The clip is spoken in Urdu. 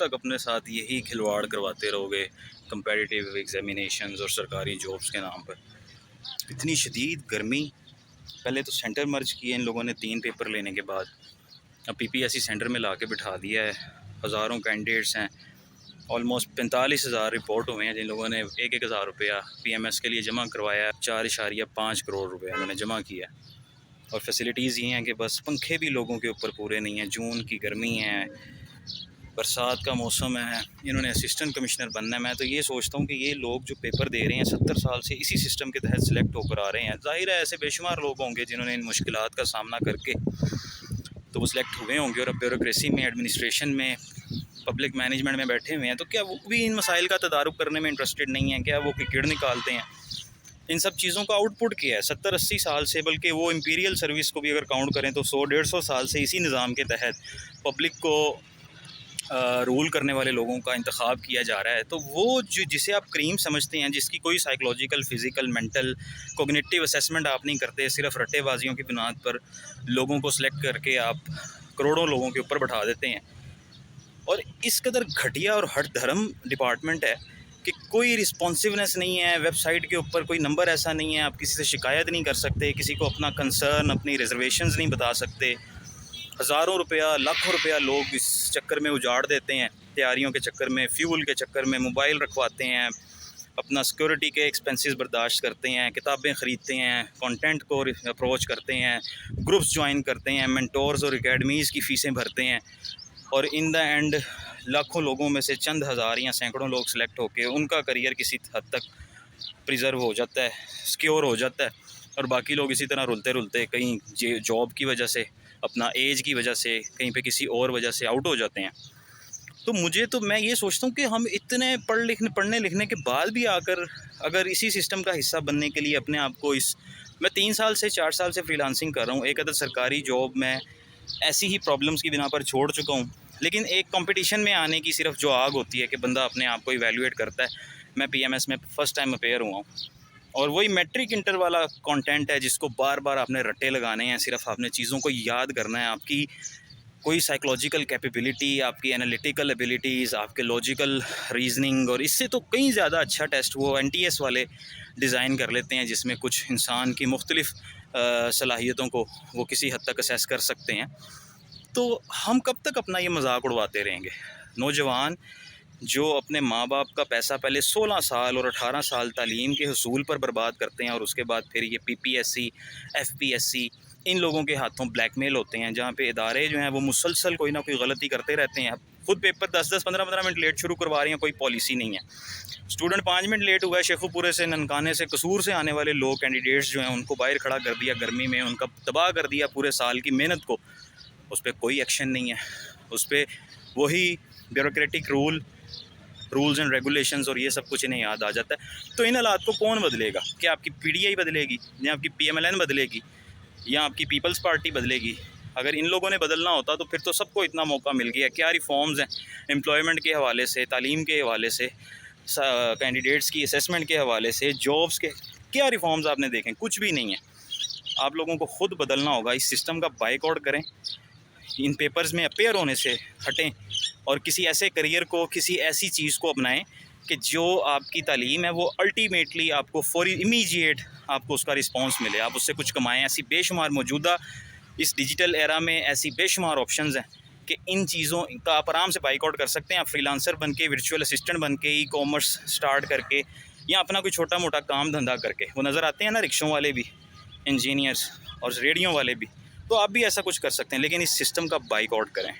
تک اپنے ساتھ یہی کھلواڑ کرواتے رہو گے کمپیٹیٹیو ایگزامینیشنز اور سرکاری جابس کے نام پر؟ اتنی شدید گرمی، پہلے تو سینٹر مرج کیے ان لوگوں نے 3 پیپر لینے کے بعد، اب پی پی ایس سی سینٹر میں لا کے بٹھا دیا ہے. ہزاروں کینڈیڈیٹس ہیں، آلموسٹ 45,000 رپورٹ ہوئے ہیں جن لوگوں نے 1,000 روپیہ پی ایم ایس کے لیے جمع کروایا ہے. 4.5 کروڑ روپے انہوں نے جمع کیا. اور فیسلٹیز یہ ہیں کہ بس پنکھے بھی لوگوں کے اوپر پورے نہیں ہیں. جون کی گرمی ہے، برسات کا موسم ہے، انہوں نے اسسٹنٹ کمشنر بننا ہے. میں تو یہ سوچتا ہوں کہ یہ لوگ جو پیپر دے رہے ہیں 70 سال سے اسی سسٹم کے تحت سلیکٹ ہو کر آ رہے ہیں. ظاہر ہے ایسے بے شمار لوگ ہوں گے جنہوں نے ان مشکلات کا سامنا کر کے تو وہ سلیکٹ ہوئے ہوں گے، اور اب بیوروکریسی میں، ایڈمنسٹریشن میں، پبلک مینجمنٹ میں بیٹھے ہوئے ہیں. تو کیا وہ بھی ان مسائل کا تدارک کرنے میں انٹرسٹڈ نہیں ہیں؟ کیا وہ کڑ نکالتے ہیں؟ ان سب چیزوں کا آؤٹ پٹ کیا ہے 70-80 سال سے؟ بلکہ وہ امپیریل سروس کو بھی اگر کاؤنٹ کریں تو 100-150 سال سے اسی نظام کے تحت پبلک کو رول کرنے والے لوگوں کا انتخاب کیا جا رہا ہے. تو وہ جسے آپ کریم سمجھتے ہیں، جس کی کوئی psychological, physical, mental, cognitive assessment آپ نہیں کرتے، صرف رٹے بازیوں کی بنیاد پر لوگوں کو سلیکٹ کر کے آپ کروڑوں لوگوں کے اوپر بٹھا دیتے ہیں. اور اس قدر گھٹیا اور ہٹ دھرم ڈپارٹمنٹ ہے کہ کوئی رسپانسونیس نہیں ہے. ویب سائٹ کے اوپر کوئی نمبر ایسا نہیں ہے، آپ کسی سے شکایت نہیں کر سکتے، کسی کو اپنا کنسرن، اپنی ریزرویشنز نہیں بتا سکتے. ہزاروں روپیہ، لاکھوں روپیہ لوگ اس چکر میں اجاڑ دیتے ہیں، تیاریوں کے چکر میں، فیول کے چکر میں، موبائل رکھواتے ہیں، اپنا سیکورٹی کے ایکسپنسز برداشت کرتے ہیں، کتابیں خریدتے ہیں، کنٹینٹ کو اپروچ کرتے ہیں، گروپس جوائن کرتے ہیں، مینٹورز اور اکیڈمیز کی فیسیں بھرتے ہیں. اور ان دا اینڈ لاکھوں لوگوں میں سے چند ہزار یا سینکڑوں لوگ سلیکٹ ہو کے ان کا کریئر کسی حد تک پریزرو ہو جاتا ہے، سیکیور ہو جاتا ہے، اور باقی لوگ اسی طرح رلتے کہیں جاب کی وجہ سے، اپنا ایج کی وجہ سے، کہیں پہ کسی اور وجہ سے آؤٹ ہو جاتے ہیں. تو میں یہ سوچتا ہوں کہ ہم اتنے پڑھنے لکھنے کے بعد بھی آ کر اگر اسی سسٹم کا حصہ بننے کے لیے اپنے آپ کو میں 3 سال سے 4 سال سے فری لانسنگ کر رہا ہوں، ایک عدد سرکاری جاب میں ایسی ہی پرابلمس کی بنا پر چھوڑ چکا ہوں، لیکن ایک کمپٹیشن میں آنے کی صرف جو آگ ہوتی ہے کہ بندہ اپنے آپ کو ایویلیویٹ کرتا ہے. میں پی ایم ایس میں فرسٹ ٹائم اپیئر ہوا ہوں، اور وہی میٹرک انٹر والا کانٹینٹ ہے جس کو بار بار آپ نے رٹے لگانے ہیں، صرف آپ نے چیزوں کو یاد کرنا ہے. آپ کی کوئی سائیکلوجیکل کیپیبلٹی، آپ کی انالیٹیکل ایبیلیٹیز، آپ کے لاجیکل ریزننگ، اور اس سے تو کہیں زیادہ اچھا ٹیسٹ وہ این ٹی ایس والے ڈیزائن کر لیتے ہیں جس میں کچھ انسان کی مختلف صلاحیتوں کو وہ کسی حد تک اسیس کر سکتے ہیں. تو ہم کب تک اپنا یہ مذاق اڑواتے رہیں گے؟ نوجوان جو اپنے ماں باپ کا پیسہ پہلے 16 سال اور 18 سال تعلیم کے حصول پر برباد کرتے ہیں، اور اس کے بعد پھر یہ P P S C, F P S C ان لوگوں کے ہاتھوں بلیک میل ہوتے ہیں، جہاں پہ ادارے جو ہیں وہ مسلسل کوئی نہ کوئی غلطی کرتے رہتے ہیں. خود پیپر 10-10 15-15 منٹ لیٹ شروع کروا رہے ہیں، کوئی پالیسی نہیں ہے. اسٹوڈنٹ 5 منٹ لیٹ ہوا ہے، شیخو پورے سے، ننکانے سے، قصور سے آنے والے لوگ کینڈیڈیٹس جو ہیں ان کو باہر کھڑا کر دیا گرمی میں، ان کا تباہ کر دیا پورے سال کی محنت کو. اس پہ کوئی ایکشن نہیں ہے، اس پہ وہی بیوروکریٹک رولز اینڈ ریگولیشنز اور یہ سب کچھ انہیں یاد آ جاتا ہے. تو ان حالات کو کون بدلے گا؟ کیا آپ کی پی ڈی آئی بدلے گی، یا آپ کی پی ایم ایل این بدلے گی، یا آپ کی پیپلز پارٹی بدلے گی؟ اگر ان لوگوں نے بدلنا ہوتا تو پھر تو سب کو اتنا موقع مل گیا. کیا ریفارمز ہیں امپلائمنٹ کے حوالے سے، تعلیم کے حوالے سے، کینڈیڈیٹس کی اسیسمنٹ کے حوالے سے، جابس کے، کیا ریفارمز آپ نے دیکھیں؟ کچھ بھی نہیں ہے. آپ لوگوں کو خود بدلنا ہوگا، اس سسٹم کا بائک آؤٹ کریں، ان پیپرز میں اپیئر ہونے سے ہٹیں، اور کسی ایسے کریئر کو، کسی ایسی چیز کو اپنائیں کہ جو آپ کی تعلیم ہے وہ الٹیمیٹلی آپ کو فوری امیجیٹ آپ کو اس کا رسپانس ملے، آپ اس سے کچھ کمائیں. ایسی بے شمار موجودہ اس ڈیجیٹل ایرا میں ایسی بے شمار آپشنز ہیں کہ ان چیزوں کا آپ آرام سے بائک آؤٹ کر سکتے ہیں. آپ فری لانسر بن کے، ورچوئل اسسٹنٹ بن کے، ای کامرس سٹارٹ کر کے، یا اپنا کوئی چھوٹا موٹا کام دھندا کر کے. وہ نظر آتے ہیں نا رکشوں والے بھی، انجینئرس، اور ریڈیو والے بھی. تو آپ بھی ایسا کچھ کر سکتے ہیں، لیکن اس سسٹم کا بائک آؤٹ کریں.